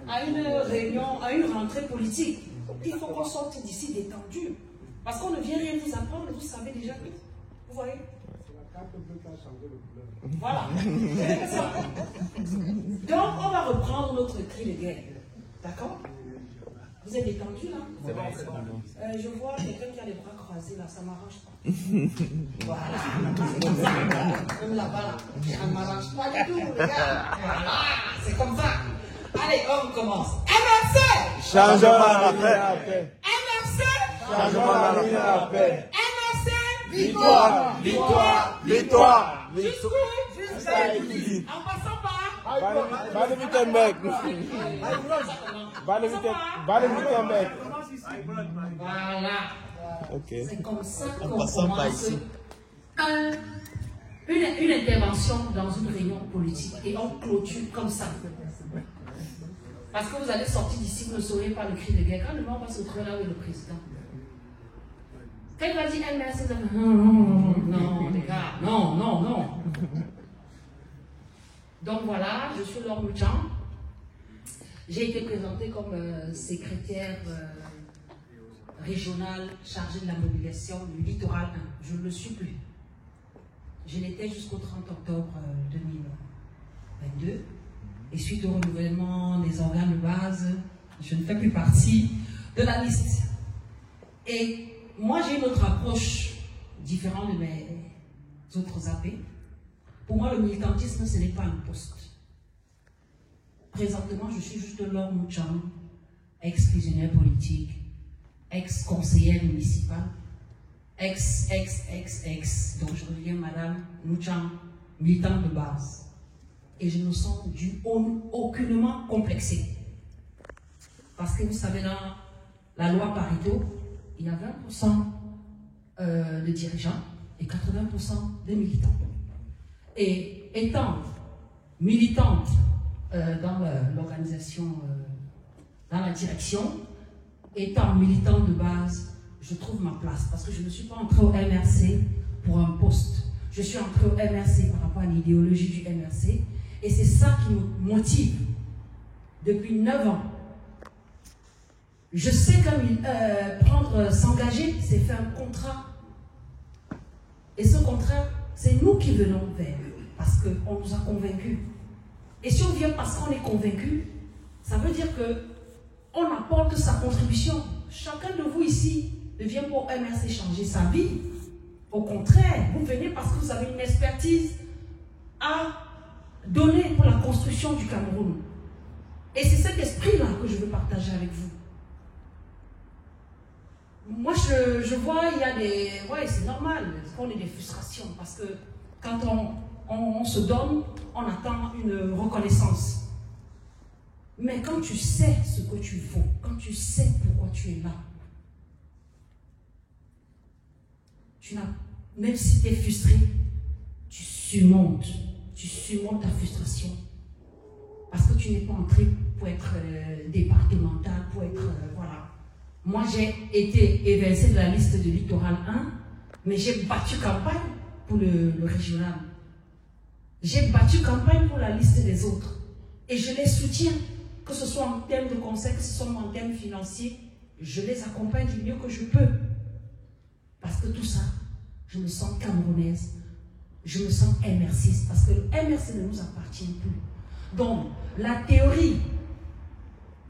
à une réunion, à une rentrée politique. Il faut qu'on sorte d'ici détendu. Parce qu'on ne vient rien vous apprendre, vous savez déjà que. Vous voyez? Voilà. Donc, on va reprendre notre cri de guerre. D'accord? Vous êtes détendu là? C'est bon, c'est bon. Je vois quelqu'un qui a les bras croisés là, ça ne m'arrange pas. Voilà. C'est comme ça. Même là-bas là, ça ne m'arrange pas du tout, les gars. Voilà. C'est comme ça. Allez, on commence. MRC! Changement à la paix. MRC! Changement à la paix. MRC! Victoire! Victoire! Victoire! Jusqu'à en passant par. Wittenberg. Voilà. Okay. C'est comme ça qu'on commence une intervention dans une réunion politique et on clôture comme ça. Parce que vous allez sortir d'ici, vous ne saurez pas le cri de guerre. Quand le monde va se retrouver là où est le président. Quand il va dire MRC, non, les gars, non. Donc voilà, je suis Laure Mouchan. J'ai été présentée comme secrétaire régionale chargée de la mobilisation du littoral 1. Je ne le suis plus. Je l'étais jusqu'au 30 octobre 2022. Et suite au renouvellement des organes de base, je ne fais plus partie de la liste. Et moi, j'ai une autre approche différente de mes autres AP. Pour moi, le militantisme, ce n'est pas un poste. Présentement, je suis juste Laure Mouchan, ex-prisonnière politique, ex-conseillère municipale, ex. Donc, je reviens Madame Mouchan, militante de base. Et je me sens aucunement complexée. Parce que vous savez, dans la loi Pareto, il y a 20% de dirigeants et 80% de militants. Et étant militante dans l'organisation, dans la direction, étant militante de base, je trouve ma place. Parce que je ne suis pas entrée au MRC pour un poste. Je suis entrée au MRC par rapport à l'idéologie du MRC. Et c'est ça qui me motive depuis 9 ans. Je sais que s'engager, c'est faire un contrat. Et ce contrat, c'est nous qui venons vers eux, parce qu'on nous a convaincus. Et si on vient parce qu'on est convaincus, ça veut dire qu'on apporte sa contribution. Chacun de vous ici ne vient pour MRC changer sa vie. Au contraire, vous venez parce que vous avez une expertise à donner pour la construction du Cameroun. Et c'est cet esprit-là que je veux partager avec vous. Moi, je vois, il y a des... Ouais, c'est normal qu'on ait des frustrations parce que quand on se donne, on attend une reconnaissance. Mais quand tu sais ce que tu vaux, quand tu sais pourquoi tu es là, même si tu es frustré, tu surmontes ta frustration. Parce que tu n'es pas entré pour être départemental, pour être... voilà. Moi, j'ai été évincée de la liste de Littoral 1, mais j'ai battu campagne pour le régional. J'ai battu campagne pour la liste des autres. Et je les soutiens, que ce soit en termes de conseil, que ce soit en termes financiers, je les accompagne du mieux que je peux. Parce que tout ça, je me sens camerounaise, je me sens MRCiste, parce que le MRC ne nous appartient plus. Donc, la théorie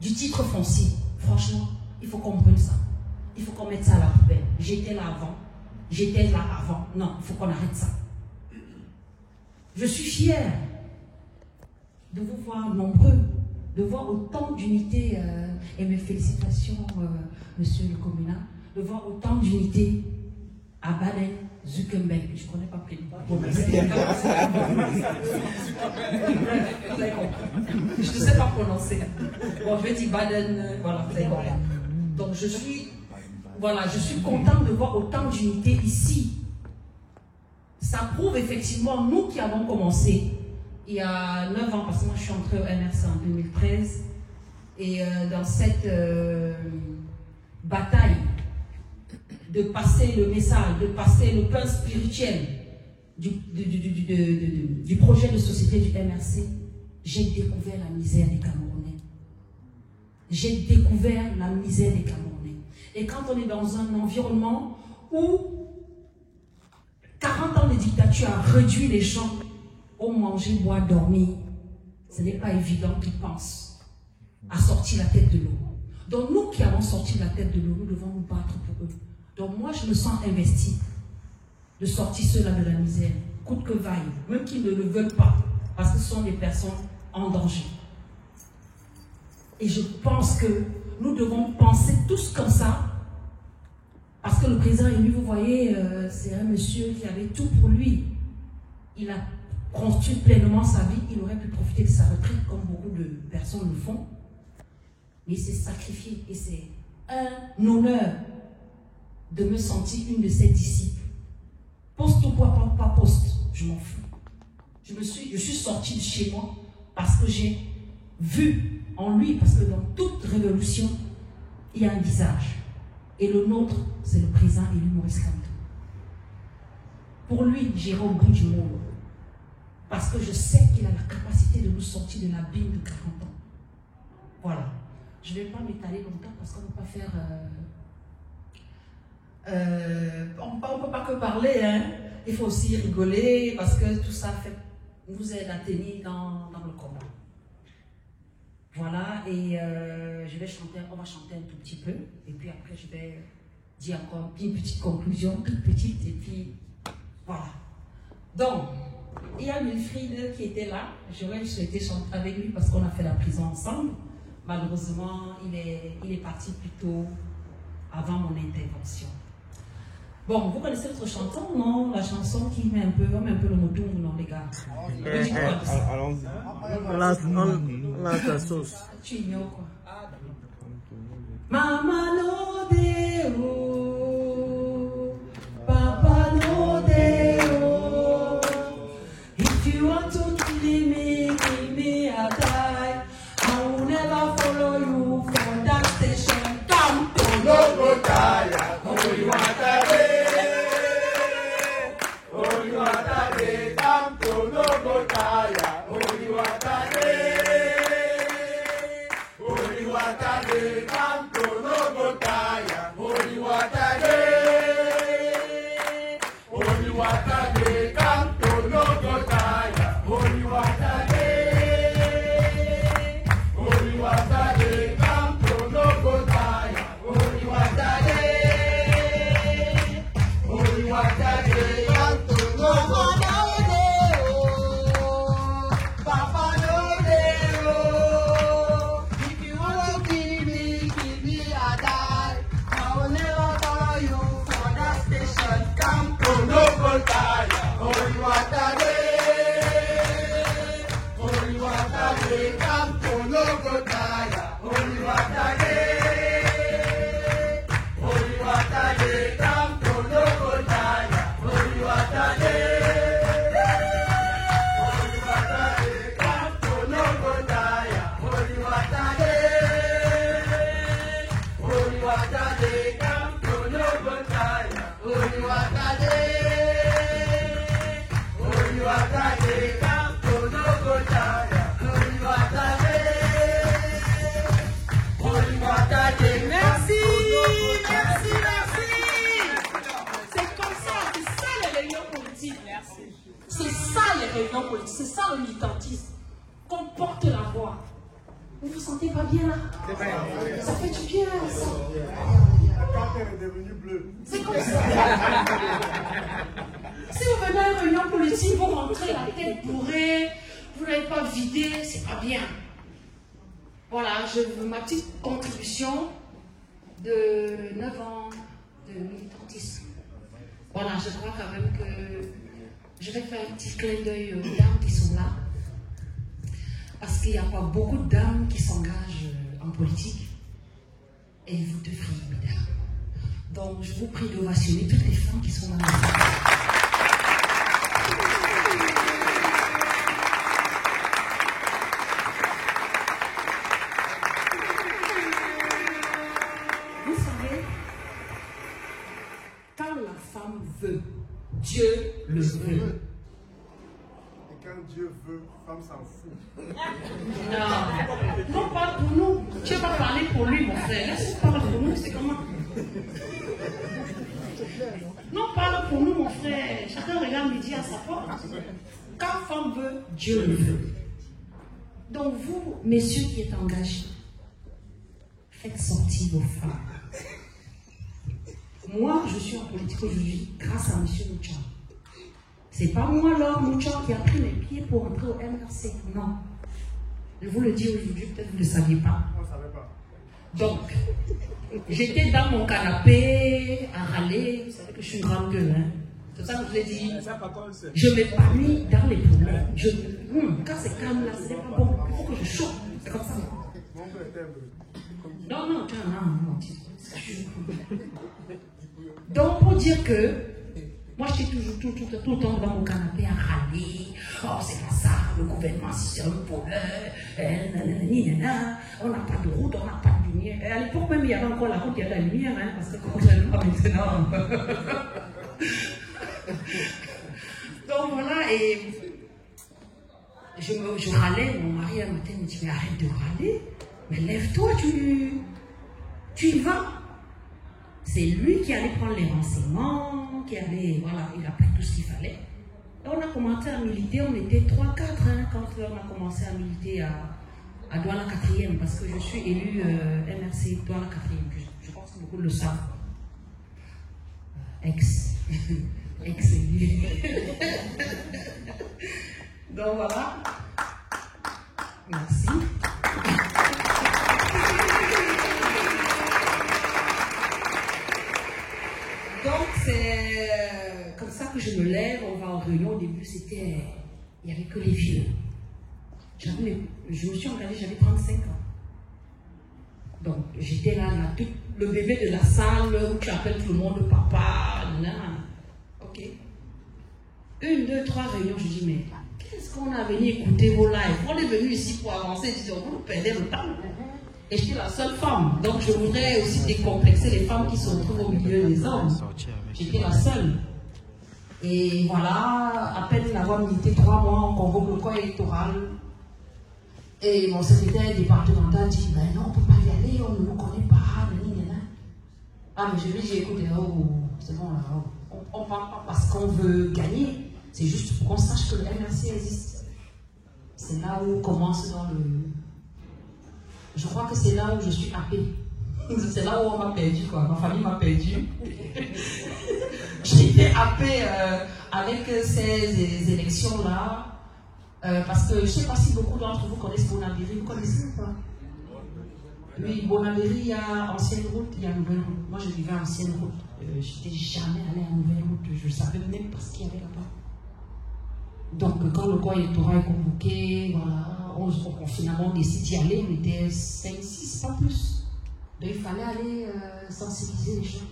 du titre foncier, franchement, il faut qu'on brûle ça. Il faut qu'on mette ça à la poubelle. J'étais là avant. Non, il faut qu'on arrête ça. Je suis fière de vous voir nombreux, de voir autant d'unité, et mes félicitations, monsieur le communal, de voir autant d'unité à Baden-Württemberg. Je ne connais pas plus. Je ne sais pas prononcer. Bon, je vais dire Baden, voilà, vous avez compris. Donc je suis contente de voir autant d'unité ici. Ça prouve effectivement, nous qui avons commencé il y a 9 ans, parce que moi je suis entrée au MRC en 2013, et dans cette bataille de passer le message, de passer le pain spirituel du projet de société du MRC, j'ai découvert la misère des Camerounais. j'ai découvert la misère des Camerounais. Et quand on est dans un environnement où 40 ans de dictature a réduit les gens au manger, boire, dormir, ce n'est pas évident qu'ils pensent à sortir la tête de l'eau. Donc nous qui avons sorti la tête de l'eau, nous devons nous battre pour eux. Donc moi je me sens investi de sortir ceux-là de la misère, coûte que vaille, même qu'ils ne le veulent pas, parce que ce sont des personnes en danger. Et je pense que nous devons penser tous comme ça, parce que le président élu, vous voyez, c'est un monsieur qui avait tout pour lui. Il a construit pleinement sa vie, il aurait pu profiter de sa retraite comme beaucoup de personnes le font. Mais il s'est sacrifié et c'est un honneur de me sentir une de ses disciples. Poste ou pas poste, je m'en fous. Je suis sortie de chez moi parce que j'ai vu en lui, parce que dans toute révolution, il y a un visage. Et le nôtre, c'est le président élu Maurice Kamto. Pour lui, j'irai au bout du monde. Parce que je sais qu'il a la capacité de nous sortir de l'abîme de 40 ans. Voilà. Je ne vais pas m'étaler longtemps parce qu'on ne peut pas faire... on ne peut pas que parler, hein. Il faut aussi rigoler parce que tout ça vous aide à tenir dans le combat. Voilà, et on va chanter un tout petit peu, et puis après je vais dire encore une petite conclusion, toute petite, et puis voilà. Donc, il y a Wilfried qui était là, j'aurais souhaité chanter avec lui parce qu'on a fait la prison ensemble. Malheureusement, il est parti plus tôt avant mon intervention. Bon, vous connaissez notre chanson, non? La chanson qui met un peu le moton, non, les gars? Allons-y. On lance la sauce. Tu ignores quoi? Mama no deo, Papa no deo. If you want to kill me, I die. I will never follow you from that station. Come to Logotaya, Oriwatade. Oriwatade, come to Logotaya, Oriwatade. Oriwatade, come to Logotaya, Oriwatade. Oriwatade, come to Logotaya, Oriwatade. Oriwatade, come to Logotaya, Oriwatade. Oriwatade, come to Logotaya. Papa no deo. If you want to kill me, I die. I will never follow you for that station. Come to Logotaya, Oriwatade. Oriwatade, come to Logotaya, Oriwatade. Oriwatade, come to Logotaya, Oriwatade. Oriwatade, come to Logotaya, Oriwatade. Oriwatade, come to Logotaya, Oriwatade. Oriwatade, come to Logotaya, Oriwatade. Oriwatade, Merci. C'est comme ça, c'est ça les réunions politiques. Merci. C'est ça les réunions politiques, c'est ça le militantisme. Qu'on porte la voix. Vous vous sentez pas bien là? Ça fait du bien ça. La carte est devenue bleue. C'est comme ça. Si vous venez à une réunion politique, vous rentrez la tête bourrée, vous n'avez pas vidé, c'est pas bien. Voilà, je veux ma petite contribution de 9 ans de militantisme. Voilà, je crois quand même que je vais faire un petit clin d'œil aux dames qui sont là. Parce qu'il n'y a pas beaucoup de dames qui s'engagent en politique. Et vous devriez, mesdames. Donc, je vous prie d'ovationner toutes les femmes qui sont dans la salle. Vous savez, quand la femme veut, Dieu le veut. Et quand Dieu veut, femme s'en fout. Non, non pas pour nous. Dieu va parler sa porte. Quand femme veut, Dieu le veut. Donc vous, messieurs qui êtes engagés, faites sortir vos femmes. Moi, je suis en politique aujourd'hui grâce à M. Mouchon. C'est pas moi, Laure Mouchon, qui a pris mes pieds pour entrer au MRC. Non. Je vous le dis aujourd'hui, peut-être vous ne le saviez pas. On ne savait pas. Donc, j'étais dans mon canapé à râler. Vous savez que je suis une grande gueule, hein. C'est ça que je vous ai dit. Je m'épanouis dans les problèmes. Quand c'est calme là, c'est pas bon. Il faut que je choque. C'est comme ça. Non. Donc, pour dire que moi, j'étais toujours tout le temps dans mon canapé à râler. Oh, c'est pas ça, le gouvernement, c'est un voleur. On n'a pas de route, on n'a pas de lumière. À l'époque, même, il y avait encore la route, il y avait la lumière, hein, parce que contrairement à maintenant. Donc voilà, et je râlais. Mon mari, un matin, me dit, mais arrête de râler. Mais lève-toi, tu y vas. C'est lui qui allait prendre les renseignements, qui allait, voilà, il a pris tout ce qu'il fallait. Et on a commencé à militer, on était 3-4 hein, quand on a commencé à militer à Douala 4e, parce que je suis élu MRC Douala 4e, je pense que beaucoup le savent. Ex-élu. Donc voilà. Merci. Donc c'est comme ça que je me lève, on va en réunion. Au début, il n'y avait que les vieux. Je me suis engagée, j'avais 35 ans. Donc j'étais là, le bébé de la salle où tu appelles tout le monde papa. Ok. 1, 2, 3 réunions, je dis, mais qu'est-ce qu'on a venu écouter vos lives? On est venu ici pour avancer, disons, vous perdez le temps. Et j'étais la seule femme, donc je voudrais aussi décomplexer les femmes qui se retrouvent au milieu des hommes. J'étais la seule. Et voilà, à peine avoir milité 3 mois, on convoque le corps électoral. Et mon secrétaire départemental dit, ben non, on ne peut pas y aller, on ne nous connaît pas. Ah, mais je lui ai dit, écoutez, c'est bon là, on ne parle pas parce qu'on veut gagner, c'est juste pour qu'on sache que le MRC existe. C'est là où on commence dans le... Je crois que c'est là où je suis happée. C'est là où on m'a perdu, quoi. Ma famille m'a perdu. J'ai été happée avec ces élections-là. Parce que je ne sais pas si beaucoup d'entre vous connaissent Bonabéry. Vous connaissez ou pas? Oui, Bonabéry, il y a ancienne route, il y a nouvelle route. Moi, je vivais à ancienne route. Je n'étais jamais allée à nouvelle route. Je ne savais même pas ce qu'il y avait là-bas. Donc, quand le corps électoral est convoqué, voilà, finalement, on décide d'y aller. On était 5, 6, pas plus. Donc, il fallait aller sensibiliser les gens.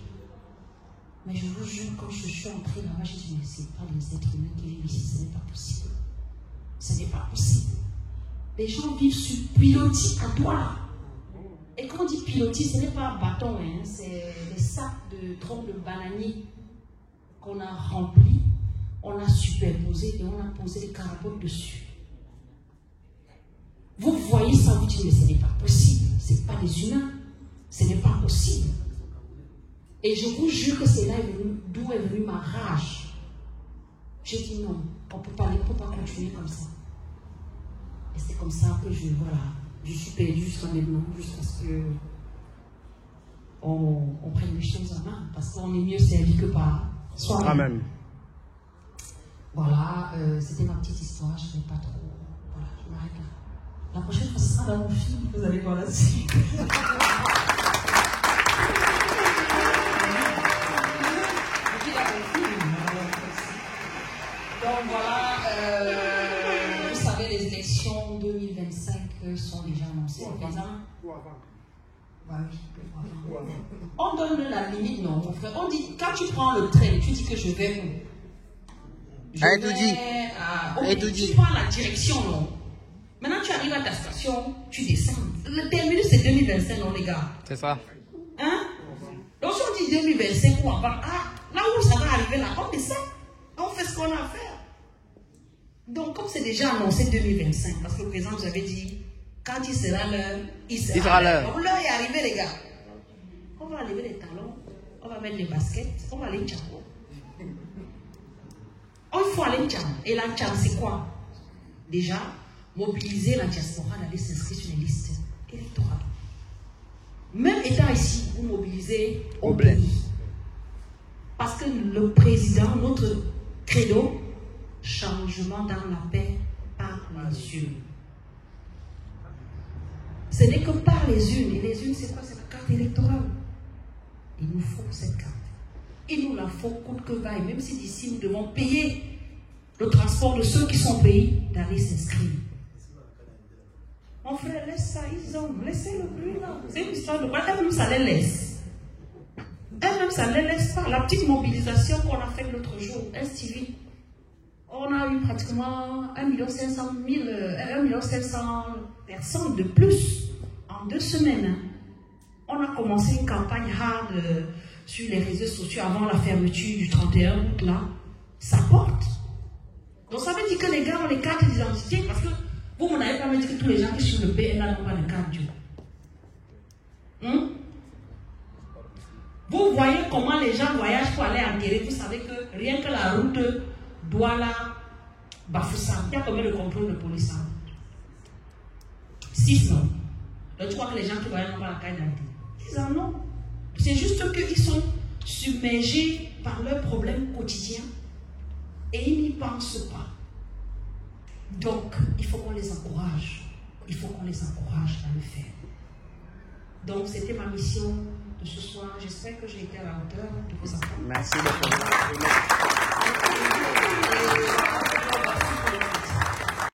Mais je vous jure, quand je suis entrée là-bas, je dit, mais ce n'est pas les êtres humains qui vivent ici, ce n'est pas possible. Ce n'est pas possible. Les gens vivent sur pilotis à Douala. Et quand on dit pilotis, ce n'est pas un bâton, hein, c'est des sacs de troncs de bananier qu'on a remplis, on a superposé et on a posé des carapotes dessus. Vous voyez ça, vous dites, mais ce n'est pas possible, ce n'est pas des humains, ce n'est pas possible. Et je vous jure que c'est là d'où est venue ma rage. J'ai dit non, on ne peut pas continuer comme ça. Et c'est comme ça que je suis perdue jusqu'à maintenant, jusqu'à ce qu'on prenne les choses en main, parce qu'on est mieux servi que par soi-même. Amen. Voilà, c'était ma petite histoire, je ne vais pas trop. Voilà, je m'arrête là. La prochaine fois, ce sera dans mon film, vous allez voir la suite. Donc voilà, vous savez, les élections 2025 sont déjà annoncées. Bah oui, on donne la limite, non, mon frère. On dit, quand tu prends le train, tu dis que je vais où? Tu prends la direction, non. Maintenant, tu arrives à ta station, tu descends. Le terminus, c'est 2025, non, les gars. C'est ça. Hein? Donc, si on dit 2025 ou avant, là où ça va arriver, là, on descend. On fait ce qu'on a à faire. Donc, comme c'est déjà annoncé 2025, parce que le président nous avait dit, quand il sera l'heure, il sera l'heure. Donc, l'heure est arrivée, les gars. On va lever les talons, on va mettre les baskets, on va aller tchako. Il faut aller Tchad. Et la Tchad, c'est quoi? Déjà, mobiliser la diaspora d'aller s'inscrire sur les listes électorales. Même étant ici, vous mobilisez au pays. Parce que le président, notre credo, changement dans la paix par les urnes. Ce n'est que par les urnes. Et les urnes, c'est quoi? C'est la carte électorale. Il nous faut cette carte. Il nous la faut coûte que vaille, même si d'ici nous devons payer le transport de ceux qui sont payés d'aller s'inscrire. Mon frère, laisse ça, ils ont laissé le bruit là. C'est une histoire de quoi? Elle-même, ça les laisse. Elle-même, ça ne les laisse pas. La petite mobilisation qu'on a faite l'autre jour, STV, on a eu pratiquement 1 500 000 personnes de plus en 2 semaines. On a commencé une campagne hard sur les réseaux sociaux avant la fermeture du 31 août là. Ça porte. Donc ça veut dire que les gars ont les cartes d'identité parce que vous n'avez pas me dit que tous les gens qui sont sur le PNA n'ont pas de carte. Vous voyez comment les gens voyagent pour aller enterrer. Vous savez que rien que la route Douala Bafoussam, il y a combien de contrôles de police? 6 non. Donc tu crois que les gens qui voyagent n'ont pas la carte d'identité? Ils en ont. C'est juste qu'ils sont submergés par leurs problèmes quotidiens et ils n'y pensent pas. Donc, il faut qu'on les encourage. Il faut qu'on les encourage à le faire. Donc, c'était ma mission de ce soir. J'espère que j'ai été à la hauteur de vos attentes. Merci beaucoup.